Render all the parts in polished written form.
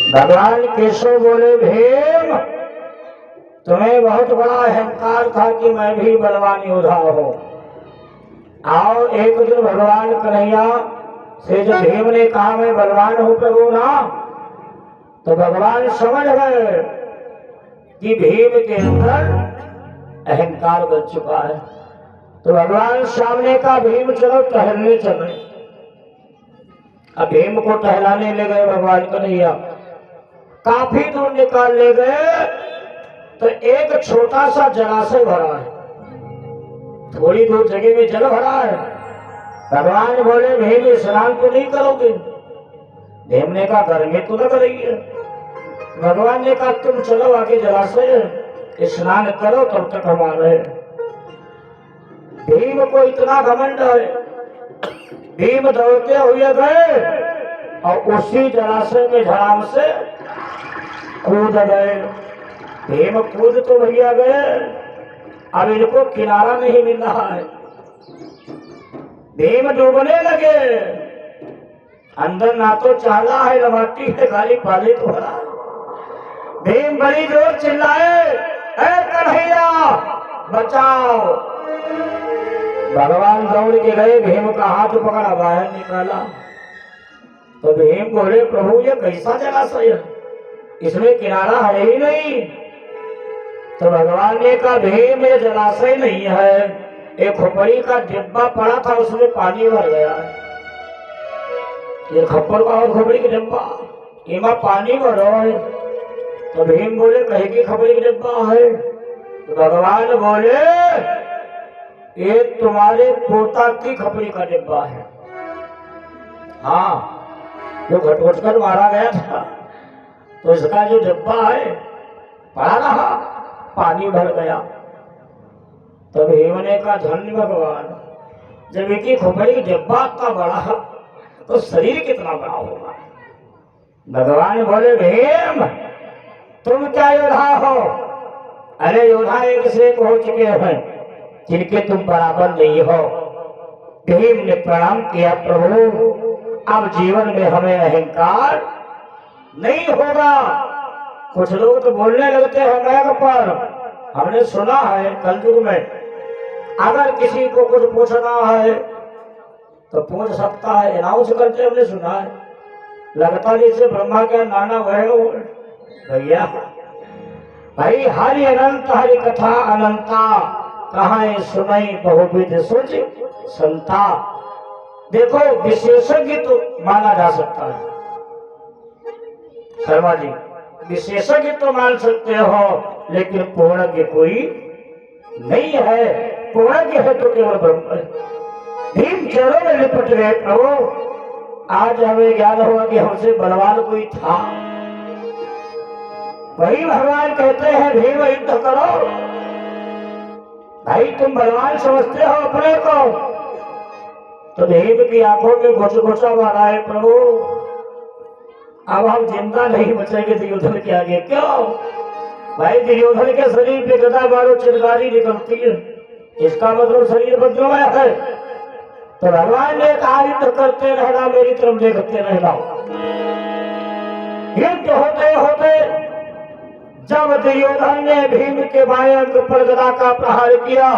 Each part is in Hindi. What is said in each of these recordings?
भगवान केशव बोले, भीम तुम्हें बहुत बड़ा अहंकार था कि मैं भी बलवान योद्धा हूं। आओ एक दिन भगवान कन्हैया से जब भीम ने कहा मैं बलवान हूं प्रभु ना, तो भगवान समझ गए कि भीम के अंदर अहंकार बन चुका है। तो भगवान सामने का, भीम चलो टहलने चले। अब भीम को टहलाने ले गए भगवान कन्हैया, काफी दूर निकाल ले गए तो एक छोटा सा जलाशय भरा है, थोड़ी दूर जगह में जल भरा है। भगवान बोले, भीम स्नान तो नहीं करोगे? भीम ने कहा, घर में तो लग रही है। भगवान ने कहा, तुम चलो आगे जलाशय स्नान करो, तब तक हम आ रहे। भीम को इतना घमंड है, भीम दौड़ते हुए गए और उसी जलाशय में झड़ाम से कूद गए। भीम कूद तो भैया गए, अब इनको किनारा नहीं मिल रहा है। भीम डूबने लगे, अंदर ना तो चाला है न मट्टी है, खाली पानी तो भरा। भीम बड़ी जोर चिल्लाए, ऐ कन्हैया बचाओ। भगवान दौड़ के गए, भीम का हाथ पकड़ा, बाहर निकाला। तो भीम बोले, प्रभु ये कैसा जलाशय है, इसमें किनारा है ही नहीं। तो भगवान ने कहा, भीम ये जलाशय नहीं है, एक खोपड़ी का डिब्बा पड़ा था, उसमें पानी भर गया है। ये खप्पर का और खोपड़ी का डिब्बा, इमा पानी भरो है। तो भीम बोले, कहीं की खोपड़ी का डिब्बा है? तो भगवान बोले, ये तुम्हारे पोता की खोपड़ी का डिब्बा है। हाँ, जो घट कर मारा गया था, तो इसका जो डिब्बा है पड़ा रहा, पानी भर गया। तो भीम ने कहा, धन्य भगवान, जब एक खोपड़ी डिब्बा इतना बड़ा तो शरीर कितना बड़ा होगा। भगवान बोले, भीम तुम क्या योद्धा हो? अरे योद्धा एक से एक हो चुके हैं, जिनके तुम बराबर नहीं हो। भीम ने प्रणाम किया, प्रभु अब जीवन में हमें अहंकार नहीं होगा। कुछ लोग तो बोलने लगते हैं मैग पर, हमने सुना है कलयुग में अगर किसी को कुछ पूछना है तो पूछ सकता है, अनाउंस करते हमने सुना है। लगता जैसे ब्रह्मा के नाना वह भैया, भाई हरि अनंत हरि कथा अनंता, कहाँ सुनाई बहुविध सुच संता। देखो विशेषज्ञ तो माना जा सकता है, शर्मा जी विशेषज्ञ तो मान सकते हो, लेकिन पूर्णज्ञ कोई नहीं है। पूर्णज्ञ है तो केवल ब्रह्म है। भीम चरणों में लिपट गए, प्रभु आज हमें ज्ञान हुआ कि हमसे बलवान कोई था। वही भगवान कहते हैं, भीम युद्ध करो। भाई तुम बलवान समझते हो अपने को, तो भीम की आंखों में घुसा मारा है, प्रभु अब हम जिंदा नहीं बचेंगे दुर्योधन के आगे। क्यों भाई? दुर्योधन के शरीर पे गदा मारो चिंगारी निकलती है, इसका मतलब शरीर बदल गया है। तो भगवान ने कहा, युद्ध करते रहना, मेरी तरफ देखते रहना। युद्ध होते होते जब दुर्योधन ने भीम के बाएं अंग पर गदा का प्रहार किया,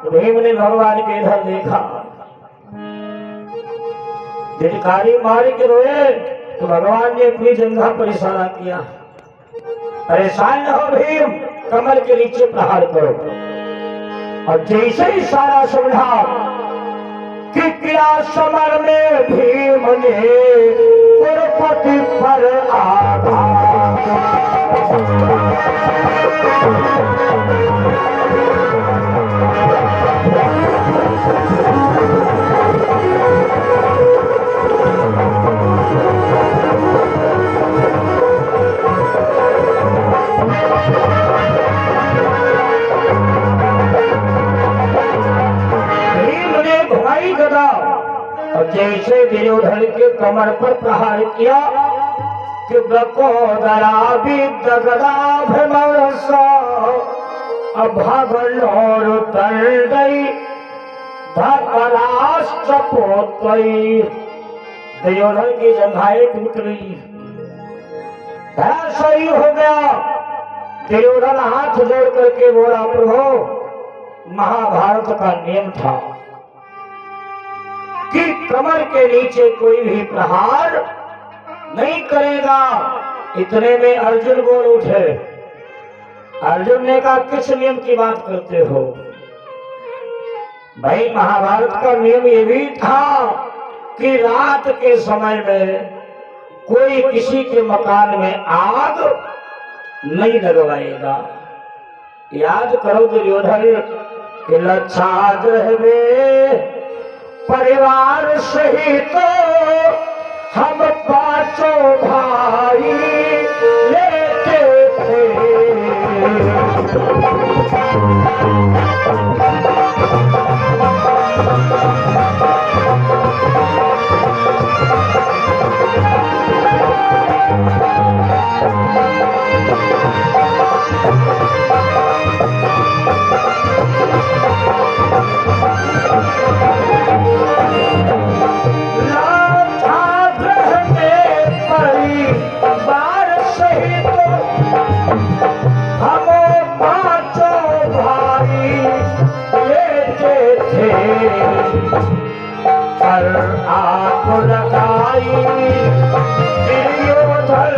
तो भीम ने भगवान के इधर देखा, धिक्कारी मार के रोए। तो भगवान ने अपनी जंघा पर इशारा किया, परेशान न हो भीम, कमर के नीचे प्रहार करो। और जैसे ही सारा समझा कि किया समर में भीम ने कुरुपति पर आघात। और जैसे दुर्योधन के कमर पर प्रहार किया कि बकोदरा अभागन और उतर गई, दुर्योधन की जंघाएं टूट गई। नहीं हो गया। दुर्योधन हाथ जोड़ करके बोला, प्रभु महाभारत का नियम था कि कमर के नीचे कोई भी प्रहार नहीं करेगा। इतने में अर्जुन बोल उठे। अर्जुन ने कहा, किस नियम की बात करते हो भाई? महाभारत का नियम ये भी था कि रात के समय में कोई किसी के मकान में आग नहीं लगवाएगा। याद करो दुर्योधन कि लच्छाग्रह में परिवार सहित हम पांचों भाई लेते थे। पर आप लगाई दुर्योधन,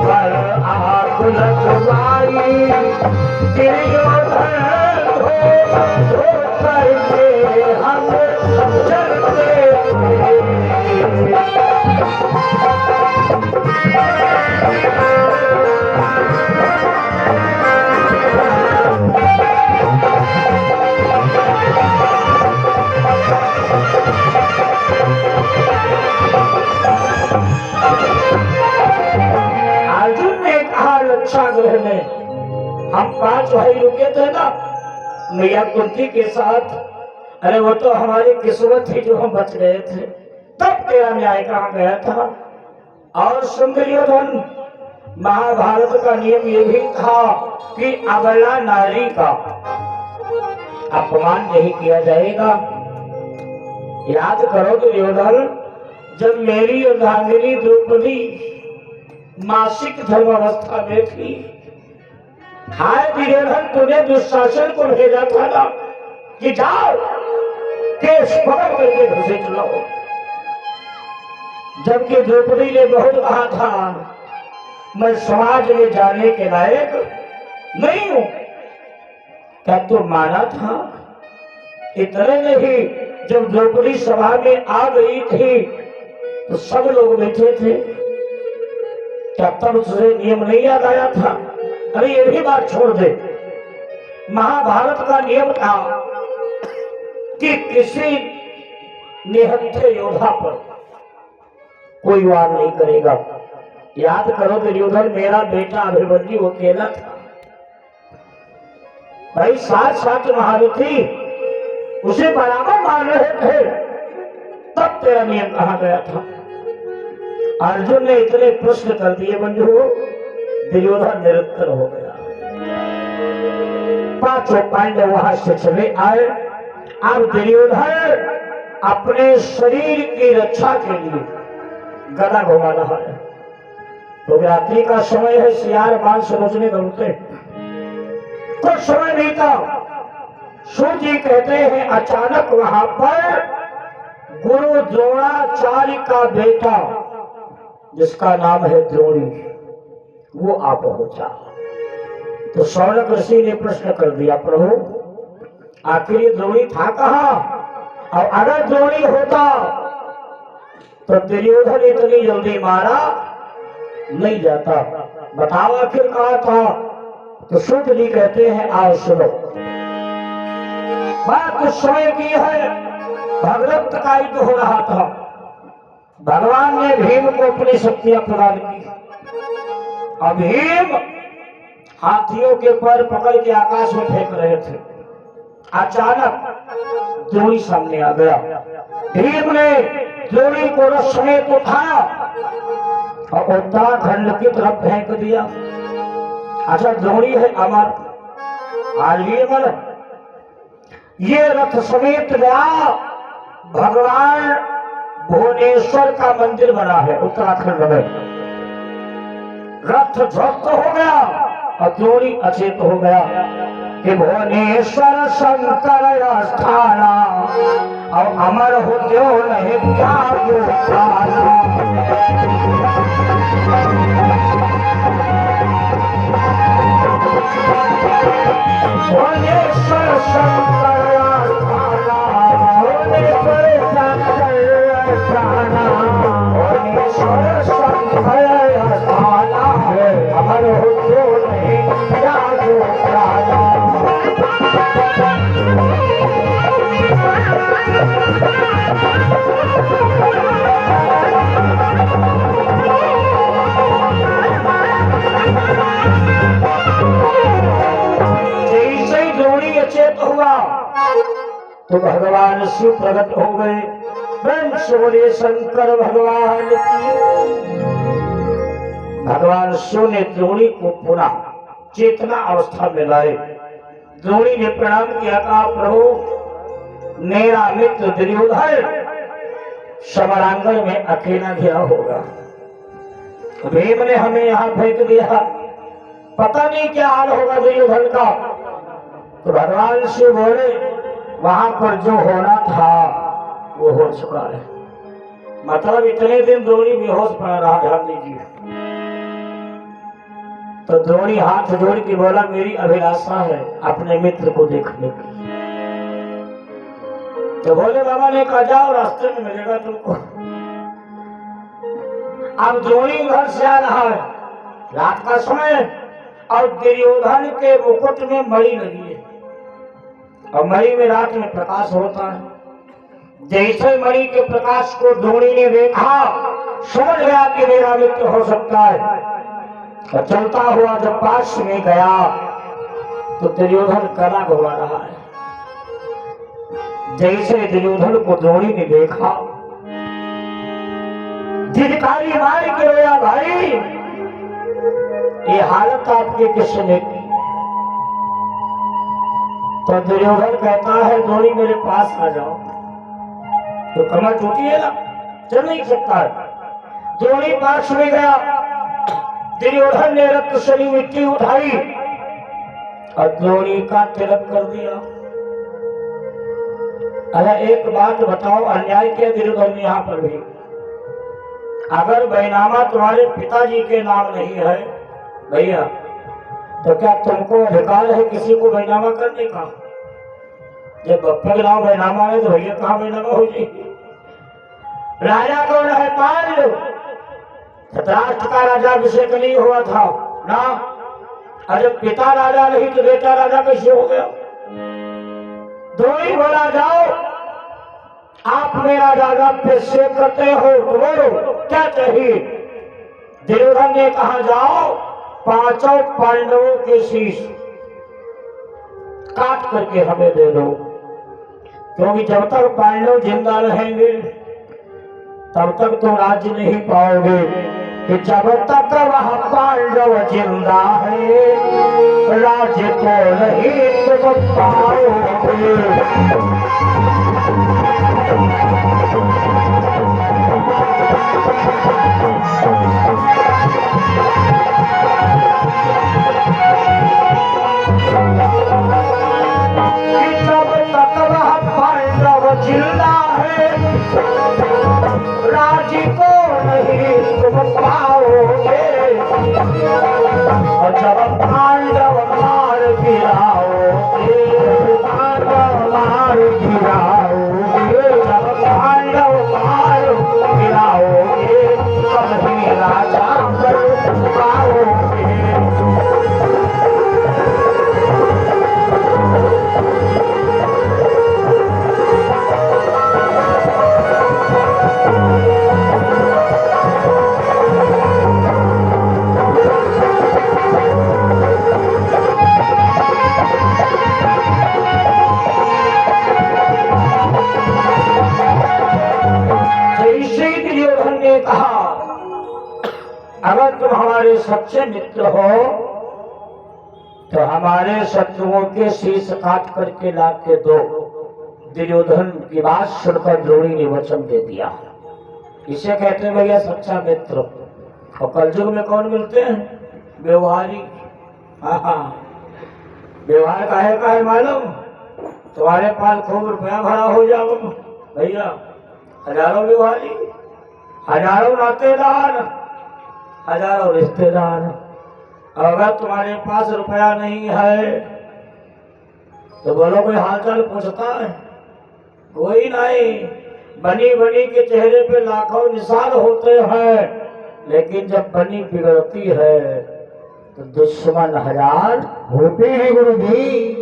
पर आप लगवाई दुर्योधन, धो करके हम चलते लक्षागृह में हम 5 भाई रुके थे ना मैया कुंती के साथ। अरे वो तो हमारी किस्मत थी जो हम बच गए थे। तब तेरा न्याय कहाँ गया था? और दुर्योधन, महाभारत का नियम ये भी था कि अबला नारी का अपमान नहीं किया जाएगा। याद करो दुर्योधन, जब मेरी अर्धांगिनी द्रौपदी मासिक धर्मावस्था में थी, हाय दुर्योधन तूने दुशासन को भेजा था ना कि जाओ केश पकड़ करके घसीट लो, जबकि द्रौपदी ने बहुत कहा था मैं समाज में जाने के लायक नहीं हूं। क्या तू माना था? इतने नहीं, जब द्रौपदी सभा में आ गई थी तो सब लोग बैठे थे। क्या तब तुझे नियम नहीं याद आया था? अरे ये भी बात छोड़ दे, महाभारत का नियम था कि किसी निहत्थे योद्धा पर कोई वार नहीं करेगा। याद करो दुर्योधन, मेरा बेटा अभिमन्यु वो अकेला था भाई, 7 महारथी उसे बराबर मान रहे थे। तब तेरा नियम कहा गया था? अर्जुन ने इतने प्रश्न कर दिए बंधु, दुर्योधन निरुत्तर हो गया। 5 पांडव वहां से चले आए। अब दुर्योधन अपने शरीर की रक्षा के लिए गदा घुमा रहा है। तो रात्रि का समय है, सियार बांध समझने दौड़ते, कुछ समय नहीं था। सूर्य जी कहते हैं अचानक वहां पर गुरु द्रोणाचार्य का बेटा जिसका नाम है द्रोणी, वो आ पहुंचा। तो शौनक ऋषि ने प्रश्न कर दिया, प्रभु आखिर ये द्रोणी था कहां? और अगर द्रोणी होता तो दुर्योधन इतनी जल्दी मारा नहीं जाता। बताओ आखिर कहा था? तो सूर्य जी कहते हैं आओ सुनो। बात उस समय की है, भगवत का युद्ध हो रहा था। भगवान ने भीम को अपनी शक्तियां प्रदान की। अब भीम हाथियों के पैर पकड़ के आकाश में फेंक रहे थे। अचानक द्रोणी सामने आ गया। भीम ने द्रोणी को रथ समेत उठाया और उत्तराखंड की तरफ फेंक दिया। अच्छा, द्रोणी है अमर, आज भी अमर। ये रथ समेत गया, भगवान भुवनेश्वर का मंदिर बना है उत्तराखंड में। रथ ध्वस्त हो गया और द्रोणी अचेत हो गया कि भुवनेश्वर शंकर स्थाना और अमर हो त्यो नहीं क्या भुवनेश्वर शंकर स्थाना भुवनेश्वर शंकर स्थाना अमर हो त्यो नहीं क्या जैसे ही द्रोणी अचेत हुआ तो भगवान शिव प्रकट हो गए। वंश बोले शंकर भगवान की। भगवान शिव ने द्रोणी को पुनः चेतना अवस्था में लाए। द्रोणी ने प्रणाम किया, कहा प्रभु मेरा मित्र दुर्योधन समरांगण में अकेला गया होगा, भीम ने हमें यहाँ फेंक दिया, पता नहीं क्या हाल होगा दुर्योधन का। तो भगवान शिव बोले वहां पर जो होना था वो हो चुका है। मतलब इतने दिन द्रोणी बेहोश पड़ा रहा, ध्यान दीजिए। तो द्रोणी हाथ जोड़ के बोला मेरी अभिलाषा है अपने मित्र को देखने की। तो बोले बाबा ने कहा जाओ रास्ते में मिलेगा तुमको। अब द्रोणी घर से आ रहा है रात का समय और दुर्योधन के मुकुट में मणि लगी है और मणि में रात में प्रकाश होता है। जैसे मणि के प्रकाश को द्रोणी ने देखा समझ गया कि मेरा मित्र हो सकता है। और चलता हुआ जब पास में गया तो दुर्योधन कला घुमा रहा है। जैसे दुर्योधन को द्रोणी ने देखा धिक्कारी मार के रोया, भाई ये हालत आपके किसने की? तो दुर्योधन कहता है द्रोणी मेरे पास आ जाओ। तो कमर टूटी है ना, चल नहीं सकता है। द्रोणी पास में गया, दुर्योधन ने रक्त शरी मिट्टी उठाई और द्रोणी का तिलक कर दिया। अरे एक बात बताओ, अन्याय किया दुर्योधन ने यहाँ पर भी। अगर बैनामा तुम्हारे पिताजी के नाम नहीं है भैया तो क्या तुमको अधिकार है किसी को बैनामा करने का? जब बप्पा के नाम बैनामा है तो भैया कहाँ बैनामा हो जाएगी? राजा कौन है? पांडु। धृतराष्ट्र का राजा अभिषेक नहीं हुआ था ना। अरे पिता राजा नहीं तो बेटा राजा कैसे हो गया? द्रोणी बोला जाओ आप मेरा राजा अभिषेक करते हो तो बोलो क्या चाहिए? दुर्योधन ने कहा जाओ पांचों पांडवों के शीश काट करके हमें दे दो, क्योंकि जब तक पांडव जिंदा रहेंगे तब तक तो राज्य नहीं पाओगे। कि जब तक वह पांडव जिंदा है राज्य तो नहीं तुम पाओगे। जब तक वह पांडव जिंदा है राज्य को नहीं तुम पाओगे। और जब पांडव मार गिराओगे, पांडव मार गिराओगे, जब पांडव मार गिराओगे तब ही राजा बन पाओगे। अगर तुम हमारे सच्चे मित्र हो तो हमारे शत्रुओं के शीश काट करके ला के दो। दुर्योधन की बात सुनकर द्रोणी ने वचन दे दिया। इसे कहते हैं भैया सच्चा मित्र। और कलयुग में कौन मिलते हैं? व्यवहारी। हाँ हाँ, व्यवहार काहे का है मालूम? तुम्हारे पास खूब रुपया भरा हो जाओ भैया, हजारों व्यवहारी, हजारों नातेदार, हजारों रिश्तेदार। अगर तुम्हारे पास रुपया नहीं है तो बोलो कोई हालचाल पूछता है? कोई नहीं। बनी बनी के चेहरे पे लाखों निशान होते हैं, लेकिन जब बनी बिगड़ती है तो दुश्मन हजार होते हैं। गुरु जी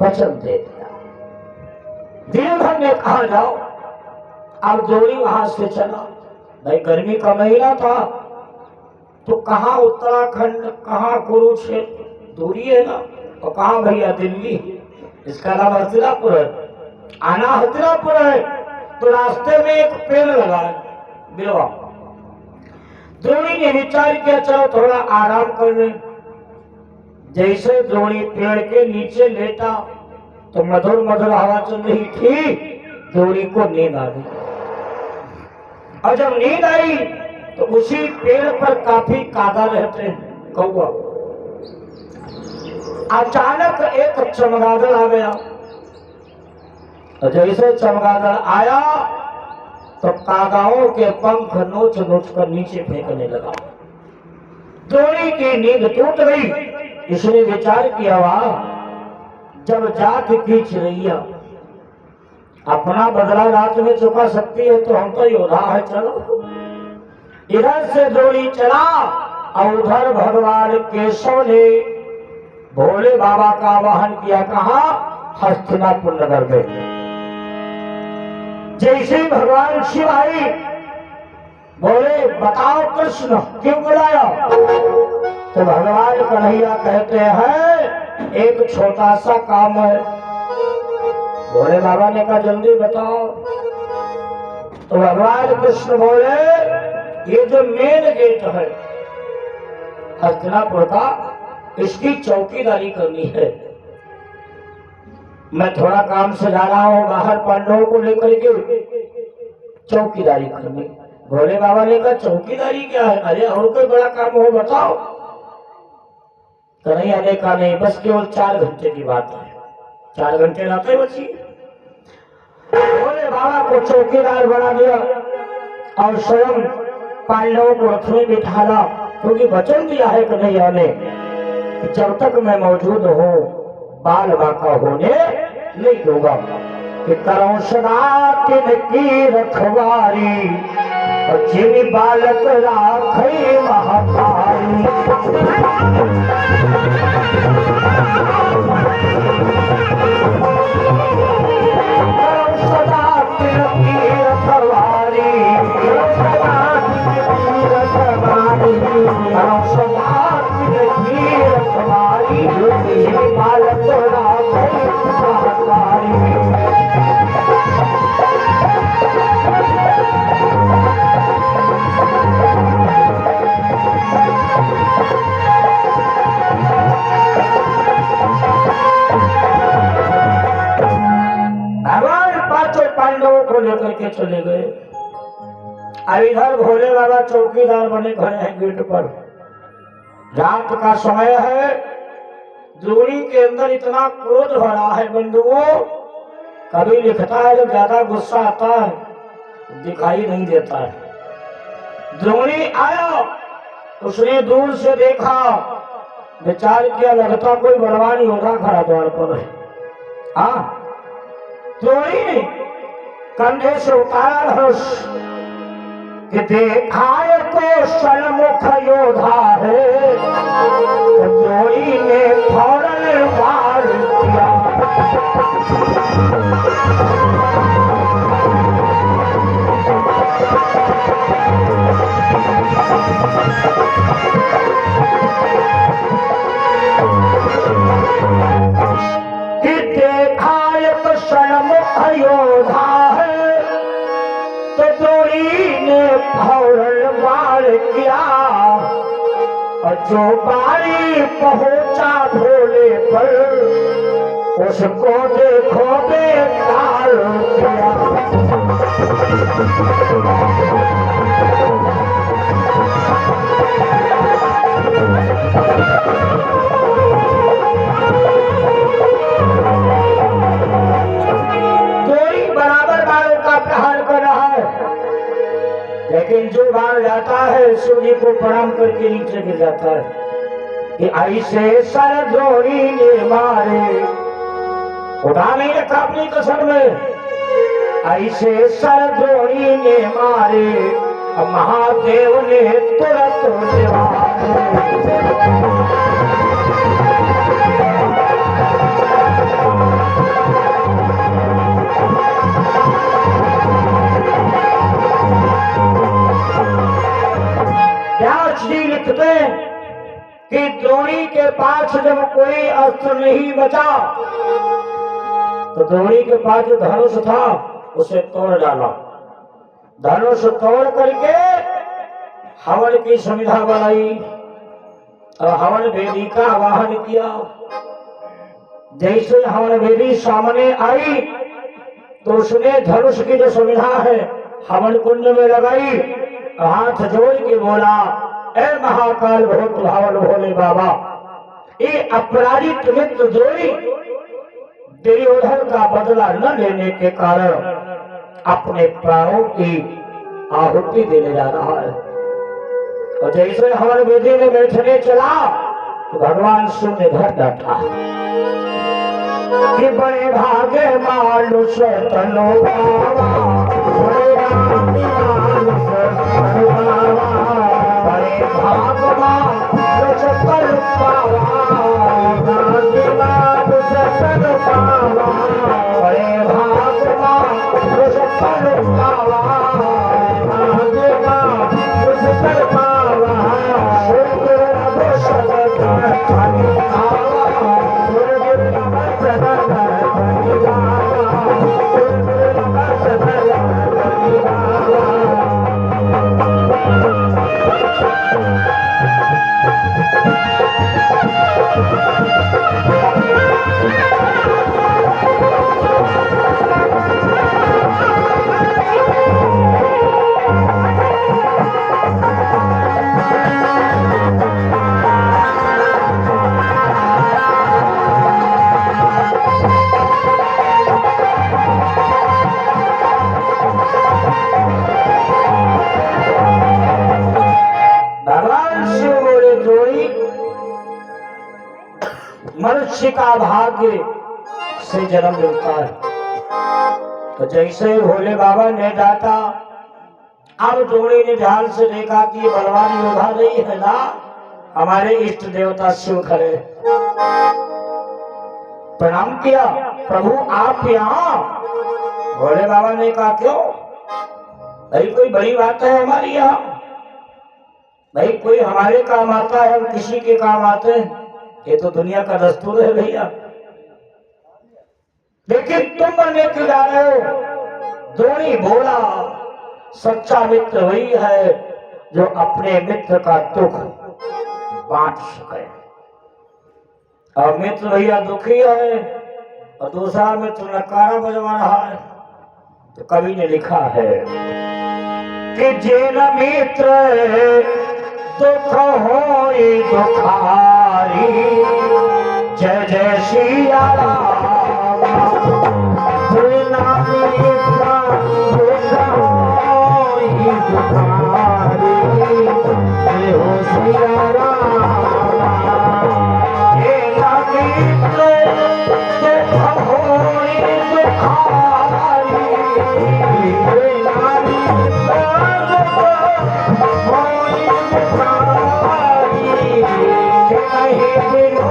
वचन दे दिया, दिन भर में कहा जाओ। अब जोड़ी वहां से चला। भाई गर्मी का महीना था, तो कहाँ उत्तराखंड, कहाँ कुरुक्षेत्र, दूरी है ना, और कहाँ भैया दिल्ली, इसका नाम हस्तिनापुर है। आना हस्तिनापुर है, तो रास्ते में एक पेड़ लगा है बिलवा। द्रोणी ने विचार किया चलो थोड़ा आराम कर ले। जैसे द्रोणी पेड़ के नीचे लेटा तो मधुर मधुर हवा चल रही थी, द्रोणी को नींद आ गई। और जब नींद आई तो उसी पेड़ पर काफी कागा रहते हैं, कौवा। अचानक एक चमगादड़ आ गया, और जैसे चमगादड़ आया तो कागाओं के पंख नोच नोच कर नीचे फेंकने लगा। द्रोणी की नींद टूट गई। इसने विचार किया, वाह, जब जात की चिड़ैया अपना बदला रात में चुका सकती है तो हम तो योद्धा है, चलो। इधर से द्रोणी चला और उधर भगवान केशव ने भोले बाबा का वाहन किया। कहा? हस्तिनापुर नगर में। जैसे ही भगवान शिव आई, बोले बताओ कृष्ण क्यों बुलाया? तो भगवान कन्हैया कहते हैं एक छोटा सा काम है। भोले बाबा ने कहा जल्दी बताओ। तो भगवान कृष्ण बोले ये जो मेन गेट है हस्तिनापुर का, इसकी चौकीदारी करनी है। मैं थोड़ा काम से जा रहा हूँ बाहर, पांडवों को लेकर के चौकीदारी करनी। भोले बाबा ने कहा चौकीदारी क्या है? अरे और कोई बड़ा काम हो बताओ। कन्हैया ने कहा नहीं, बस केवल 4 घंटे की बात है, 4 घंटे रहते बची। भोले बाबा को चौकीदार बना दिया और स्वयं पांडवों को रथ में बिठाला, क्योंकि वचन दिया है कन्हैया ने जब तक मैं मौजूद हूँ बाल बाका होने नहीं दूंगा। कि करो सदा तिनकी रखवारी और जिन बालक राखे महातारी। करो सदा तिनकी रखवारी, करो सदा तिनकी रखवारी, करो सदा तिनकी रखवारी, जिन बालक राखे महातारी। पांडवों को लेकर के चले गए। अब इधर भोले बाबा चौकीदार बने खड़े हैं गेट पर। रात का समय है, द्रोणी के अंदर इतना क्रोध भरा है बंधुओं, कभी लिखता है जब ज्यादा गुस्सा आता है दिखाई नहीं देता है। द्रोणी आया, उसने दूर से देखा, विचार किया लगता कोई बलवान योद्धा खड़ा द्वार पर है। हाँ, द्रोणी ने कंधे से उतारा धनुष कि देखा तो सन्मुख योद्धा है। तो द्रोणी ने फौरन वार किया। कि देखा तो सन्मुख योद्धा है, तो द्रोणी ने फौरन वार किया। और जो बारी पहुंचा भोले पर, उसको देखो बेकार किया। लेकिन जो बाहर जाता है शिव जी को प्रणाम करके नीचे गिर जाता है कि ऐसे सर द्रोणी ने मारे, उठा नहीं रखा अपनी कसर में, ऐसे सर द्रोणी ने मारे, महादेव ने तुरंत व्यास जी लिखते कि द्रोणी के पास जब कोई अस्त्र नहीं बचा तो द्रोणी के पास जो धनुष था उसे तोड़ डाला, धनुष तोड़ करके हवन की संविधा बनाई और हवन वेदी का आवाहन किया। जैसे हवन वेदी सामने आई तो उसने धनुष की जो संविधा है हवन कुंड में लगाई, हाथ जोड़ के बोला, ए महाकाल भोत भावन भोले बाबा, ये अपराजित मित्र द्रोणी दुर्योधन का बदला न लेने के कारण अपने प्राणों की आहुति देने जा रहा है। और जैसे हवन वेदी में बैठने चला तो भगवान शिव ने घर बैठा कि बड़े भागे मानुष तनो पावा, बड़े भागे मानुष तनो पावा, बड़े भाग मानुष तनो पावा, भाग्य मानुष तनो पावा, बड़े भाग मानुष तनो पावा, भाग्य मानुष तनो पावा, शुक्र अवसर खाने आवा, मनुष्य का भाग्य से जन्म मिलता है। तो जैसे भोले बाबा ने डांटा, अब द्रोणी ने ध्यान से देखा कि ये बलवान योद्धा नहीं है ना, हमारे इष्ट देवता शिव खड़े। प्रणाम किया, प्रभु आप यहाँ? भोले बाबा ने कहा क्यों भाई, कोई बड़ी बात है हमारी यहाँ? भाई कोई हमारे काम आता है, हम किसी के काम आते हैं, ये तो दुनिया का दस्तूर है भैया। लेकिन तुम बनने क्यों जा रहे हो? द्रोणी बोला, सच्चा मित्र वही है जो अपने मित्र का दुख बांट सके। और मित्र भैया दुखी है और दूसरा मित्र नकारा बजवा रहा है। तो कवि ने लिखा है कि जेन मित्र दुख होई दुखारी, जय जय सिया राम, बिना मित्र दुख होई दुखारी, जय हो सिया राम, बिना मित्र दुख होई दुखारी, बिना मित्र दुख होई दुखारी, नहीं बिनो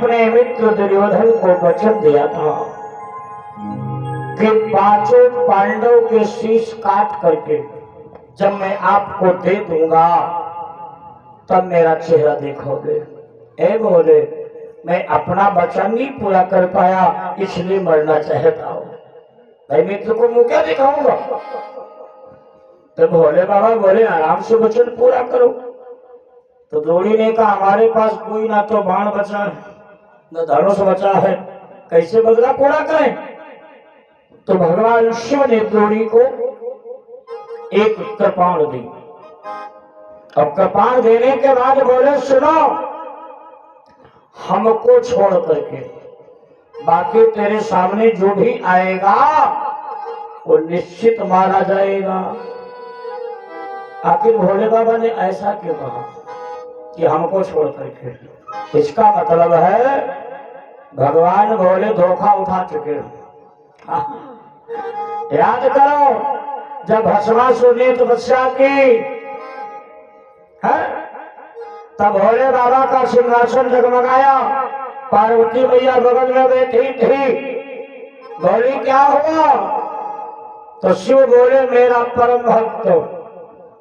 अपने मित्र दुर्योधन को वचन दिया था कि पांचों पांडव के शीश काट करके जब मैं आपको दे दूंगा तब मेरा चेहरा देखोगे। ए बोले मैं अपना वचन नहीं पूरा कर पाया इसलिए मरना चाहता हूं, भाई मित्र को मुंह क्या दिखाऊंगा। तो भोले बाबा बोले आराम से वचन पूरा करो। तो द्रोणी ने कहा हमारे पास कोई ना तो बाण बचा है न धनुष बचा है, कैसे बदला पूरा करें। तो भगवान शिव ने द्रोणी को एक कृपाण दी। अब कृपाण देने के बाद बोले सुनो, हमको छोड़ करके बाकी तेरे सामने जो भी आएगा वो निश्चित मारा जाएगा। आखिर भोले बाबा ने ऐसा क्यों कहा कि हमको छोड़ करके? इसका मतलब है भगवान भोले धोखा उठा चुके हैं। याद करो जब भस्मासुर ने तपस्या की है तब भोले बाबा का सिंहासन जगमगाया, पार्वती मैया बगल में बैठी थी। बोली क्या हुआ? तो शिव बोले मेरा परम भक्त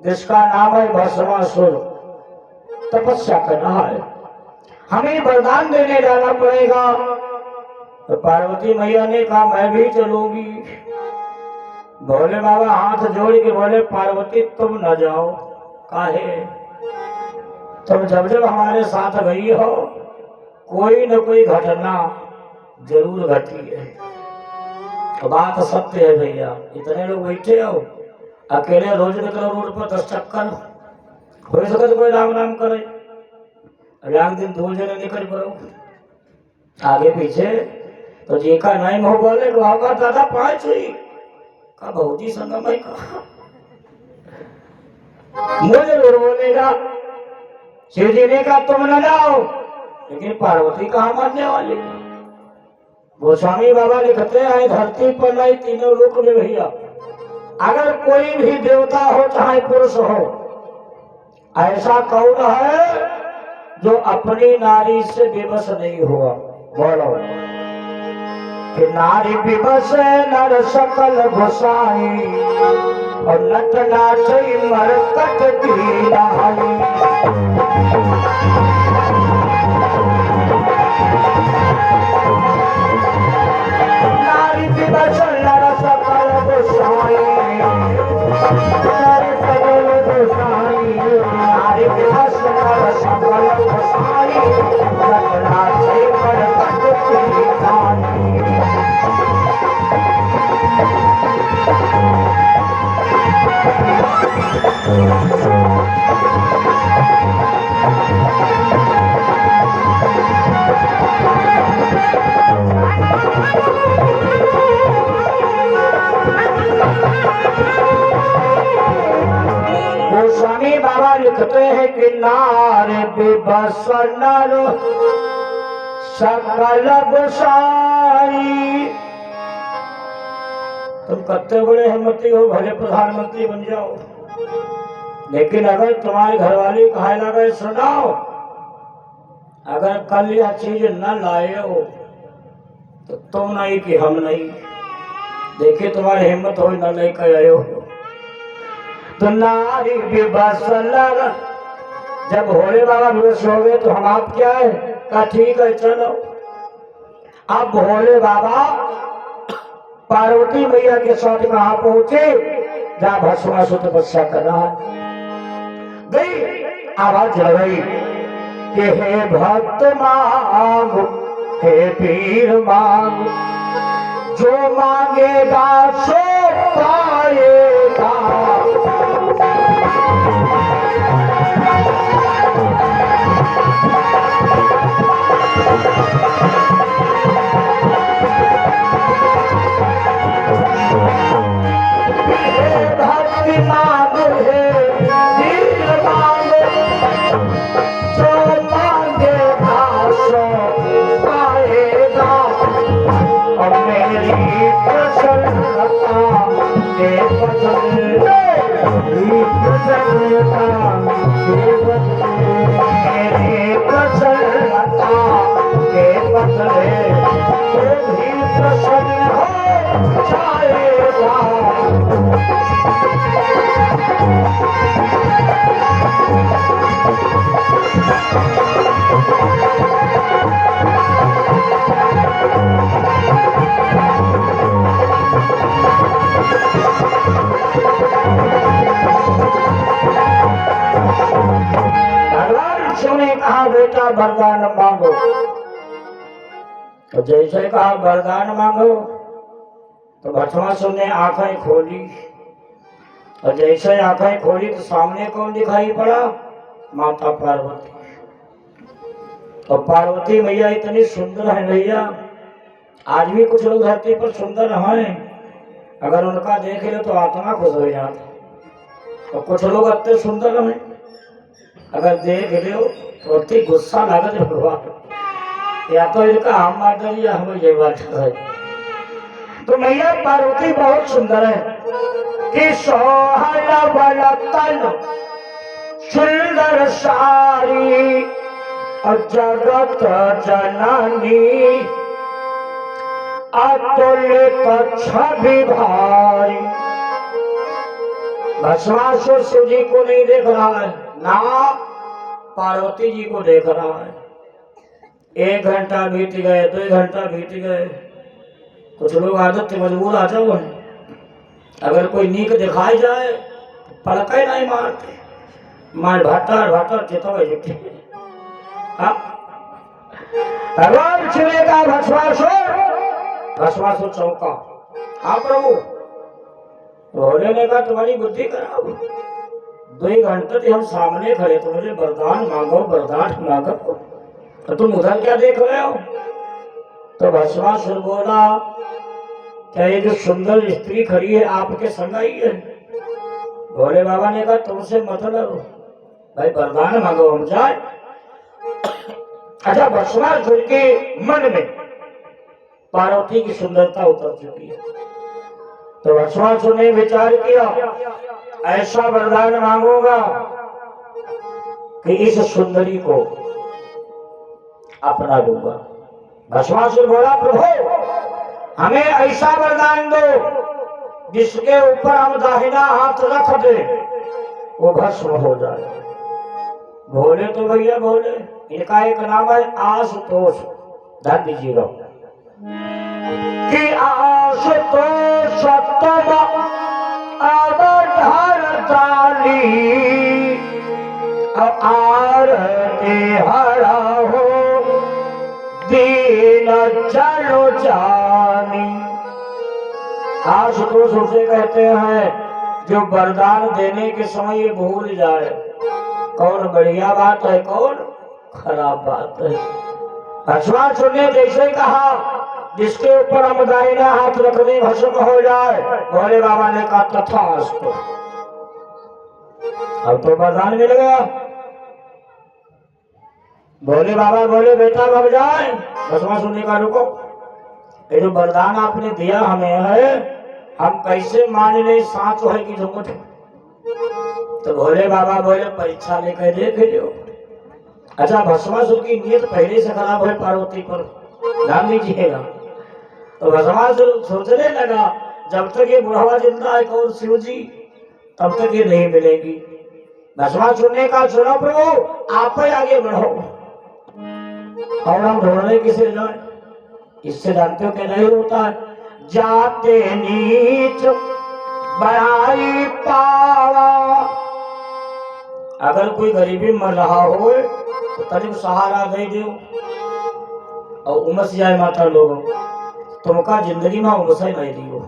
जिसका नाम है भस्मासुर तपस्या कर रहा है, हमें वरदान देने जाना पड़ेगा। तो पार्वती मैया ने कहा मैं भी चलूंगी। भोले बाबा हाथ जोड़ के बोले पार्वती तुम न जाओ, काहे? तुम जब जब हमारे साथ गई हो कोई न कोई घटना जरूर घटी है। तो बात सत्य है भैया, इतने लोग बैठे हो, अकेले रोज निकलो रोड पर 10 चक्कर हो सके तो कोई राम नाम करे, एक दिन 2 जने निकल पड़ो आगे पीछे। तो जी का नहीं हो बोले दादा 5 हुई का बहुजी संगम है का मुझे जरूर बोलेगा। शिव जी ने कहा तुम न जाओ, लेकिन पार्वती कहाँ मानने वाली? गोस्वामी बाबा लिखते हैं धरती पर नहीं तीनों लोक में भैया अगर कोई भी देवता हो चाहे पुरुष हो, ऐसा कौन है जो अपनी नारी से विवश नहीं हुआ? बोलो कि नारी विवश नर सकल गोसाई और नट नाचई मरकट की रानी। नारी विवश नर सकल गोसाई, नर सकल गोसाई, नारी विवश नर सकल गोसाई, नट नाचई मरकट की रानी। गोस्वामी बाबा लिखते हैं कि नार विवश नर सकल गोसाई। तुम कत्ते बड़े हिम्मती हो, भले प्रधानमंत्री बन जाओ, लेकिन अगर तुम्हारे घरवाली कहे लगे सुनाओ अगर कल यह चीज न लाए हो तो तुम नहीं कि हम नहीं। देखिए तुम्हारी हिम्मत हो न लेकर आए हो। तो नारी विवश नर, जब भोले बाबा विवश हो गए तो हम आप क्या है? कहा ठीक है चलो। अब भोले बाबा पार्वती मैया के साथ कहाँ पहुंचे? जहाँ भस्मासुर तपस्या कर रहा है। गई आवाज लगाई कि हे भक्त मांग, हे पीर मांग, जो मांगेगा सो पाएगा। भक्ति मांग है दिल मांग, जो मांगेगा सो पाएगा। और मेरी प्रसन्नता के बदले, मेरी प्रसन्नता के बदले, मेरी प्रसन्नता के चले तो भी प्रसन्न हो जाएगा। भगवान शिव ने कहा बेटा वरदान मांगो। तो जैसे कहा वरदान मांगो तो भस्मासुर ने आंखें खोली और जैसे आंखें खोली तो सामने कौन दिखाई पड़ा? माता पार्वती। और पार्वती मैया इतनी सुंदर है भैया, आज भी कुछ लोग धरती पर सुंदर हैं, अगर उनका देख ले तो आत्मा खुश हो जाती। और कुछ लोग इतने सुंदर हैं, अगर देख लो तो अति गुस्सा लागत है भगवान, या तो इनका हम मार दे या हम ये बात है। तो मैया पार्वती बहुत सुंदर है कि सोहला वाला तन सुंदर सारी और जगत जननी अतुलित छवि भारी। भस्मासुर शिव जी को नहीं देख रहा है ना पार्वती जी को देख रहा है। 1 घंटा बीत गए, 2 घंटा बीत गए। कुछ लोग आदत से मजबूर आ जाओ है, अगर कोई नीक दिखाई जाए पड़के नहीं मारते, मार भाटर भाटर चितवे जुटे। भगवान शिव ने कहा भस्मासुर चौका। हाँ प्रभु। भोले ने कहा तुम्हारी बुद्धि खराब, 2 घंटे से हम सामने खड़े, तुम्हारे वरदान मांगो वरदान मांगो, तो तुम उधर क्या देख रहे हो? तो भस्मासुर बोला क्या ये जो सुंदर स्त्री खड़ी है आपके संग आई है? भोले बाबा ने कहा तुमसे मतलब भाई वरदान मांगो हम जाए। अच्छा भस्मासुर के मन में पार्वती की सुंदरता उतर चुकी है, तो भस्मासुर ने विचार किया ऐसा वरदान मांगूंगा कि इस सुंदरी को अपना लूंगा। भस्मासुर बोला प्रभु हमें ऐसा वरदान दो जिसके ऊपर हम दाहिना हाथ रख दे वो भस्म हो जाए। भोले तो भैया भोले, इनका एक नाम है आशुतोष, ध्यान दीजिएगा कि आशुतोष तुम अवधार डाली आरती हरा हो दीन चलो जानी। आशुतोष उसे कहते हैं जो वरदान देने के समय ये भूल जाए कौन बढ़िया बात है कौन खराब बात है। भस्मासुर ने जैसे कहा जिसके ऊपर हम दाहिना हाथ रख दे भस्म हो जाए, भोले बाबा ने कहा तथास्तु। अब तो वरदान मिल गया। भोले बाबा बोले बेटा अब जाए। भस्मासुर ने कहा रुको, ये जो वरदान आपने दिया हमें है हम कैसे मान ले साँच है कि झूठ? तो भोले बाबा बोले परीक्षा लेकर देख लो। अच्छा भस्मासुर की नीयत पहले से खराब है पार्वती पर, ध्यान दीजिएगा। तो भस्मासुर सोचने लगा जब तक ये बुढ़ावा जिंदा है कौन शिव जी तब तक ये नहीं मिलेगी। भस्मासुर ने कहा सुनो प्रभु आप ही आगे बढ़ो और हम ढूंढने किसे जाए? इससे जानते हो क्या नहीं होता है? जाते नीच बढ़ाई पावा। अगर कोई गरीबी मर रहा हो तो तनिक सहारा दे दो और उमस जाए माता लोग, तुमका जिंदगी में उमस नहीं दियो।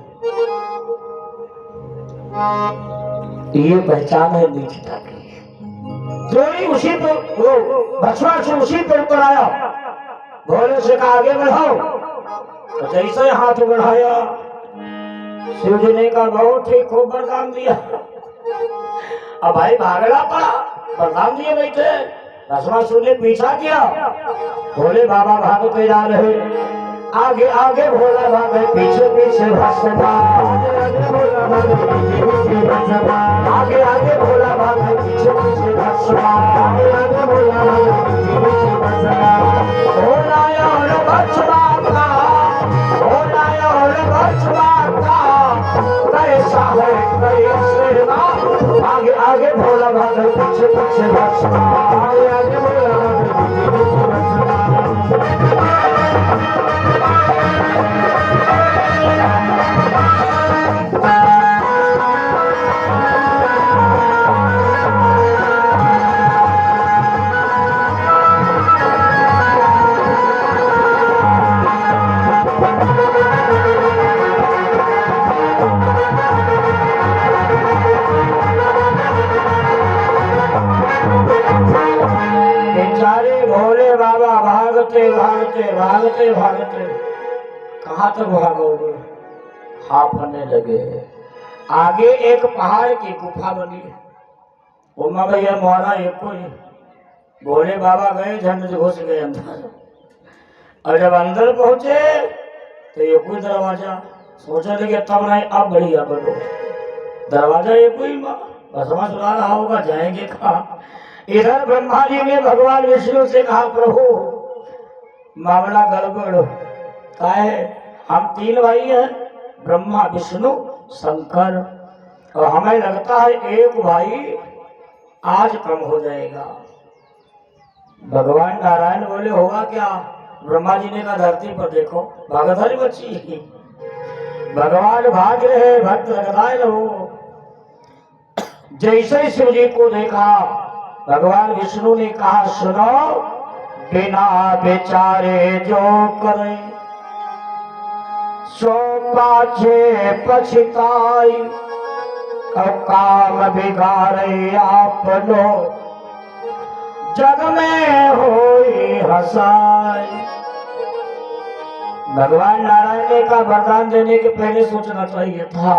ये पहचान है नीचता की। द्रोणी उसी पर वो भस्मासुर उसी पर ऊपर आया, भोले से कहा आगे बढ़ाओ। तो जैसे हाथ बढ़ाया शिव जी ने कहा बहुत ठीक खूब वरदान दिया। अब भाई भागना पड़ा, वरदान दिए बैठे। भस्मासुर ने पीछा किया, भोले बाबा भागते जा रहे, आगे आगे भोला भागे पीछे पीछे भस्मा, आगे आगे भोला भागे पीछे पीछे भस्मा, भोला और भस्मा बेचारे भोले बाबा भागते भागते भागते भागते कहाँ तक भागोगे? हाफने लगे। आगे एक पहाड़ की गुफा बनी। उमा भैया मोहरा एक कोई भोले बाबा गए, झंड घुस गए अंदर। और जब अंदर पहुंचे तो ये कोई दरवाजा सोचा लगे तब नहीं, अब बढ़िया बनो दरवाजा ये कोई भस्मा सुना रहा होगा, जाएंगे कहाँ? इधर ब्रह्मा जी ने भगवान विष्णु से कहा, प्रभु मामला गड़बड़ का है, हम 3 भाई हैं, ब्रह्मा विष्णु शंकर, और हमें लगता है एक भाई आज कम हो जाएगा। भगवान नारायण बोले होगा क्या? ब्रह्मा जी ने कहा धरती पर देखो, भागधारी बच्ची भगवान भाग रहे, भक्त लगदाए रहो। जैसे शिव जी को देखा, भगवान विष्णु ने कहा, सुनो, बिना बेचारे जो करे सो पाछे पछताई, और काम बिगाड़े आपनो जग में होई हसाई। भगवान नारायण ने का वरदान देने के पहले सोचना चाहिए था।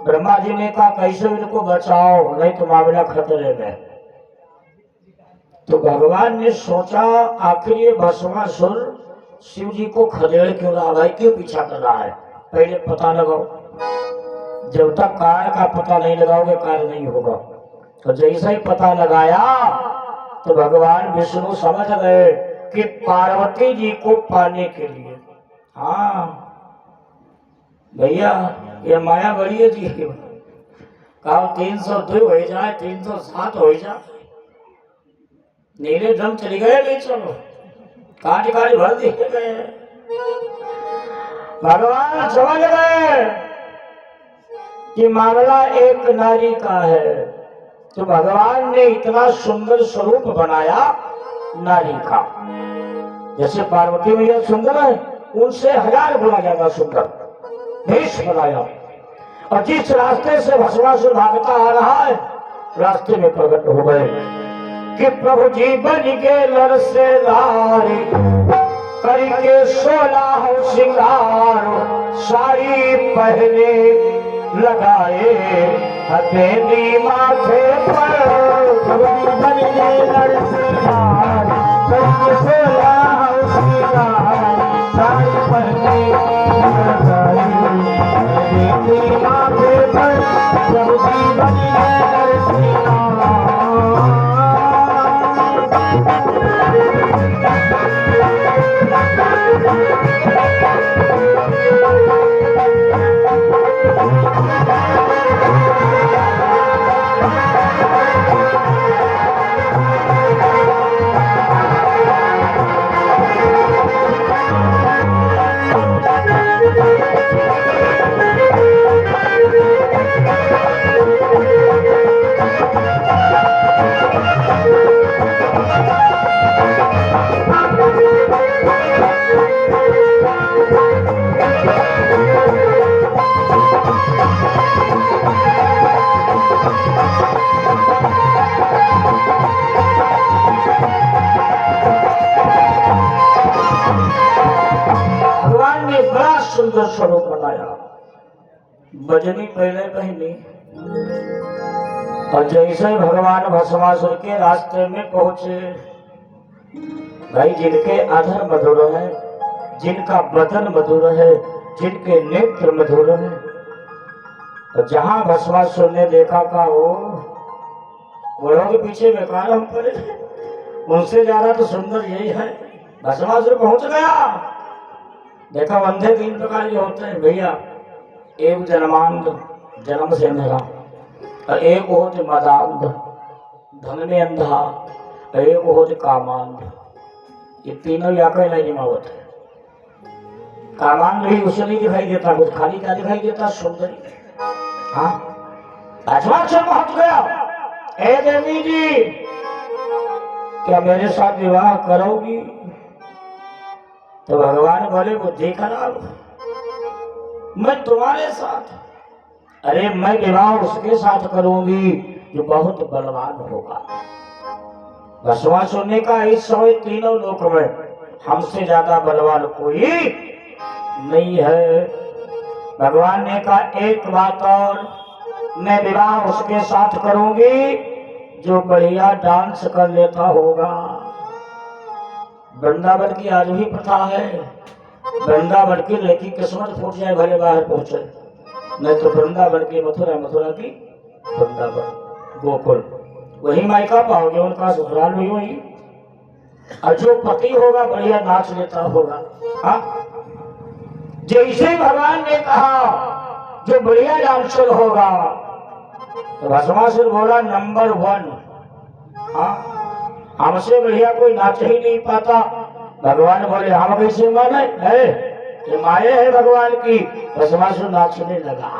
ब्रह्मा जी ने कहा कैसे इनको बचाओ, नहीं तो मामला खतरे में। तो भगवान ने सोचा आखिर ये भस्मासुर शिव जी को खदेड़ क्यों रहा, भाई क्यों पीछा कर रहा है, पहले पता लगाओ। जब तक कारण का पता नहीं लगाओगे कार्य नहीं होगा। तो जैसे ही पता लगाया तो भगवान विष्णु समझ गए कि पार्वती जी को पाने के लिए, हाँ भैया ये माया बड़ी है जी, कहा 302 हो जाए, 307 हो जाए, नीले ड्रम चली गए, नहीं चलो काट काट भर दिए गए। भगवान समझ गए कि मामला एक नारी का है। तो भगवान ने इतना सुंदर स्वरूप बनाया नारी का, जैसे पार्वती मैया सुंदर है उनसे 1000 गुना ज्यादा सुंदर भेष बनाया। और जिस रास्ते से भस्मासुर भागता आ रहा है, रास्ते में प्रकट हो गए कि प्रभु जी बन के लड़ से लारी, करके 16 श्रृंगार, साड़ी पहने लगाए हथेली माथे पर, प्रभु जी बन के लड़ से लारी, करके 16 श्रृंगार, साड़ी पहने लगाए हथेली माथे पर, प्रभु जी बन के लड़ से लारी। सुंदर स्वरूप बनाया, बजनी पहले पहनी। और जैसे भगवान भस्मासुर के रास्ते में पहुंचे, भाई जिनके अधर मधुर है, जिनका बदन मधुर है, जिनके नेत्र मधुर है, तो जहां भस्मासुर ने देखा का वो लोग के पीछे बेकार हम पड़े, उनसे ज्यादा तो सुंदर यही है। भस्मासुर पहुंच गया, देखा अंधे 3 प्रकार के होते हैं भैया, एक जन्मांध जन्म से अंधेरा, और एक होते मदांध धन में अंधा, एक हो कामांध, ये तीनों या कहीं नहीं निमावत है। कामांध भी उसे नहीं दिखाई देता, कुछ खाली क्या दिखाई देता, सुंदरी। हाँ अजवार से पहुंच गया, ए देवी जी क्या मेरे साथ विवाह करोगी? तो भगवान बोले बुद्धि खराब, मैं तुम्हारे साथ? अरे मैं विवाह उसके साथ करूंगी जो बहुत बलवान होगा। भस्मा सुनने का इस समय तीनों लोक में हमसे ज्यादा बलवान कोई नहीं है। भगवान ने कहा एक बात और, मैं विवाह उसके साथ करूंगी जो बढ़िया डांस कर लेता होगा। वृंदावन की आज भी प्रथा है, वृंदावन की लड़की किस्मत फूट जाए भले बाहर पहुंचे, नहीं तो वृंदावन की मथुरा, मथुरा की वृंदावन, गोकुल, वही मायका पाओगे, उनका ससुराल भी वही। और जो पति होगा बढ़िया नाच लेता होगा। हाँ जैसे भगवान ने कहा जो बढ़िया डांसर होगा, तो भस्मासुर बोला नंबर 1। हाँ हमसे बढ़िया कोई नाच ही नहीं पाता। भगवान बोले हम कैसे माने है, ये माया है भगवान की। भस्मासुर नाचने लगा।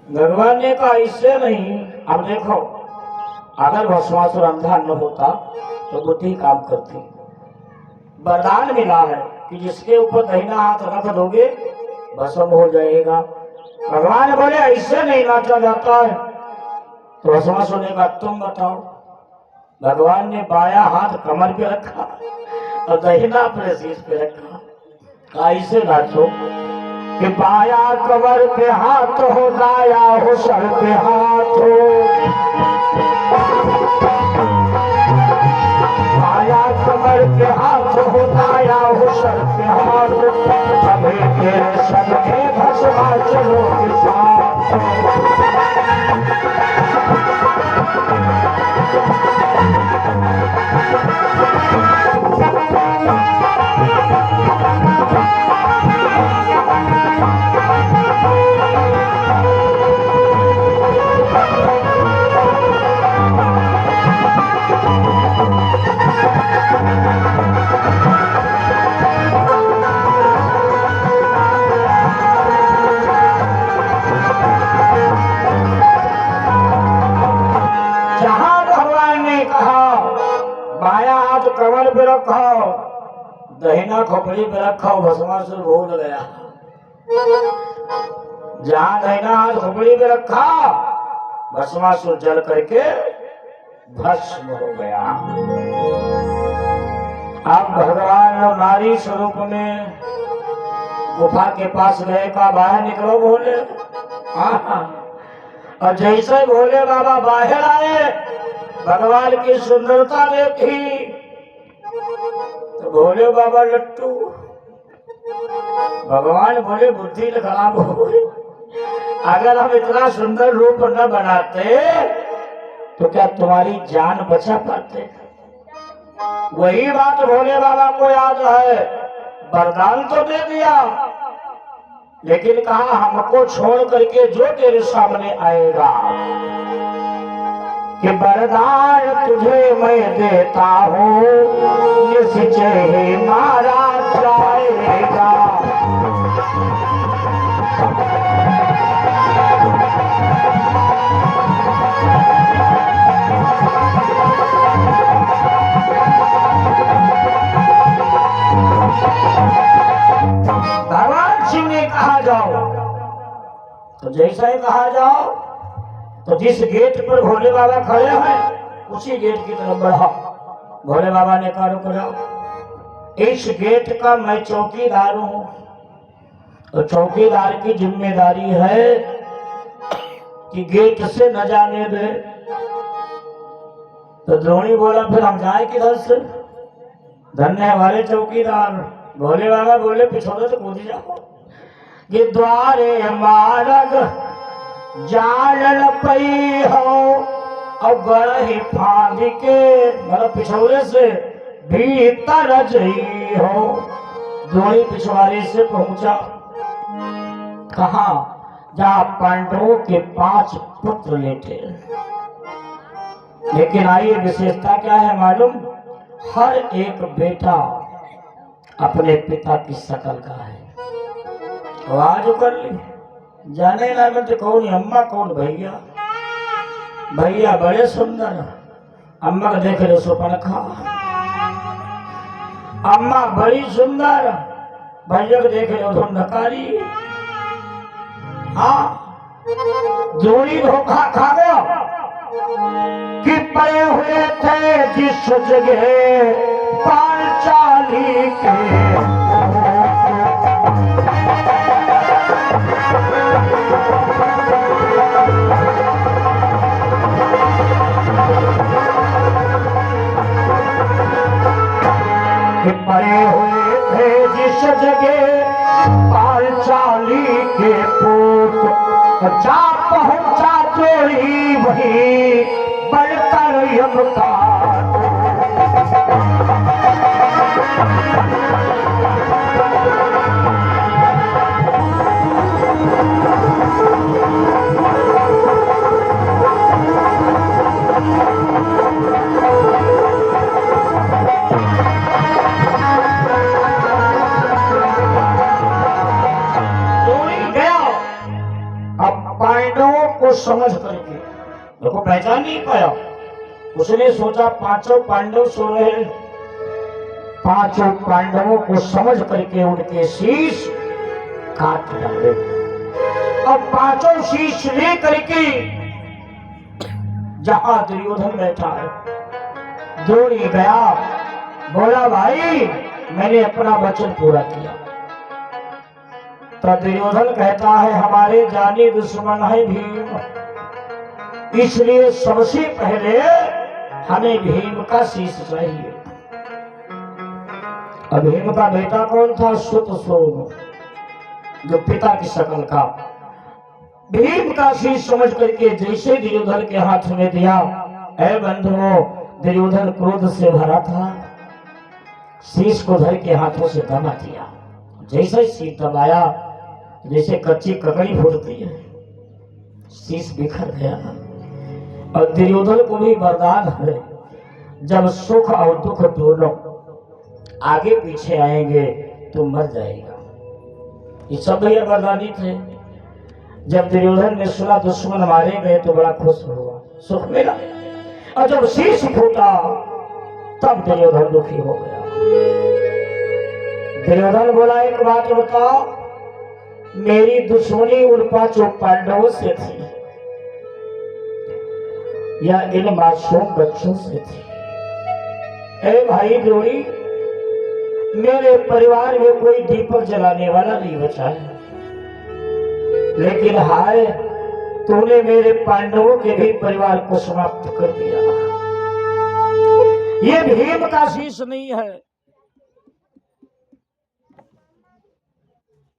भगवान ने कहा इससे नहीं। अब देखो अगर भस्मासुर अंधा न होता तो बुद्धि काम करती। वरदान मिला है कि जिसके ऊपर दाहिना हाथ रख दोगे भस्म हो जाएगा। भगवान बोले ऐसे नहीं नाचा जाता है। तो भस्मासुर ने कहा तुम बताओ। भगवान ने बाया हाथ कमर पे रखा और दाहिना अपने शीश पे रखा। ऐसे नाचो कि बाया कमर पे हाथ हो, दाया हो सर पे हाथ हो। बाया कमर पे हाथ हो, दाया हो सर पे हाथ। सभी के सबके भस्मासुरों के साथ। कमर पे रखो, दहिना खोपड़ी पे रखो, भस्मासुर भूल गया। जहां दहिना हाथ खोपड़ी पे रखा भस्मासुर जल करके भस्म हो गया। अब भगवान नारी स्वरूप में गुफा के पास गए, का बाहर निकलो बोले। और जैसे भोले बाबा बाहर आए भगवान की सुंदरता देखी तो भोले बाबा लट्टू। भगवान बोले बुद्धि खराब हो गई, अगर हम इतना सुंदर रूप न बनाते तो क्या तुम्हारी जान बचा पाते? वही बात भोले बाबा को याद है। वरदान तो दे दिया लेकिन कहा हमको छोड़ करके जो तेरे सामने आएगा कि वरदान तुझे मैं देता हूँ, निश्चय मारा जाएगा। भगवान शिव ने कहा जाओ, तो जैसा ही कहा जाओ तो जिस गेट पर भोले बाबा खड़े हैं उसी गेट की तरफ बढ़ा। भोले बाबा ने कहा रुक जाओ, इस गेट का मैं चौकीदार हूं, तो चौकीदार की जिम्मेदारी है कि गेट से न जाने दे। तो द्रोणी बोला फिर हम जाए किधर से? धन्य हमारे चौकीदार। भोले बाबा बोले पिछोड़े तो कूद जाओ। ये द्वारे मार्ग जालन पई हो और गढ़ी फांद के, मतलब पिछौरे से भीतर जई हो। द्रोणी पिछवाड़े से पहुंचा कहा जहाँ पांडवों के 5 पुत्र लेटे। लेकिन आइए विशेषता क्या है मालूम, हर एक बेटा अपने पिता की शक्ल का है। आवाज कर ली, जाने ना मिलते कौन अम्मा कौन भैया। भैया बड़े सुंदर, अम्मा को देख रहे सुपनखा। अम्मा बड़ी सुंदर, भैया को देख रहे हो धुंधकारी। हाँ, जोड़ी धोखा खा गया कि पड़े हुए थे जिस जगह पांचाली के। कि पड़े हुए थे जिस जगह पांचाली के पूत, जा पहुंचा जोड़ी वही बढ़कर यमकार। पांडवों को समझ करके देखो पहचान नहीं पाया। उसने सोचा पांचों पांडव सो रहे, पांचों पांडवों को समझ करके उनके शीश काट डाले। अब पांचों शीश ले करके जहां दुर्योधन बैठा है, दौड़ी गया, बोला भाई मैंने अपना वचन पूरा किया। तो दुर्योधन कहता है हमारे जानी दुश्मन है भीम, इसलिए सबसे पहले हमें भीम का शीश चाहिए। अब भीम का बेटा कौन था? सुत सोम, जो पिता की शक्ल का। भीम का शीश समझ करके जैसे दुर्योधन के हाथ में दिया, ऐ बंधुओं, दुर्योधन क्रोध से भरा था, शीश को धर के हाथों से दबा दिया। जैसे शीश दबाया, जैसे कच्ची ककड़ी फूटती है, शीश बिखर गया। और दुर्योधन को भी वरदान है, जब सुख और दुख दोनों आगे पीछे आएंगे तो मर जाएगा। ये सब भैया वरदानी थे। जब दुर्योधन ने सुना दुश्मन मारे गए तो बड़ा खुश हुआ, सुख मिला। और जब शीश फूटा तब दुर्योधन दुखी हो गया। दुर्योधन बोला एक बात बताओ, मेरी दुश्मनी उन पांचों पांडवों से थी या इन मासूम बच्चों से थी? ए भाई द्रोणी, मेरे परिवार में कोई दीपक जलाने वाला नहीं बचा है, लेकिन हाय तूने मेरे पांडवों के भी परिवार को समाप्त कर दिया। ये भीम का शीश नहीं है,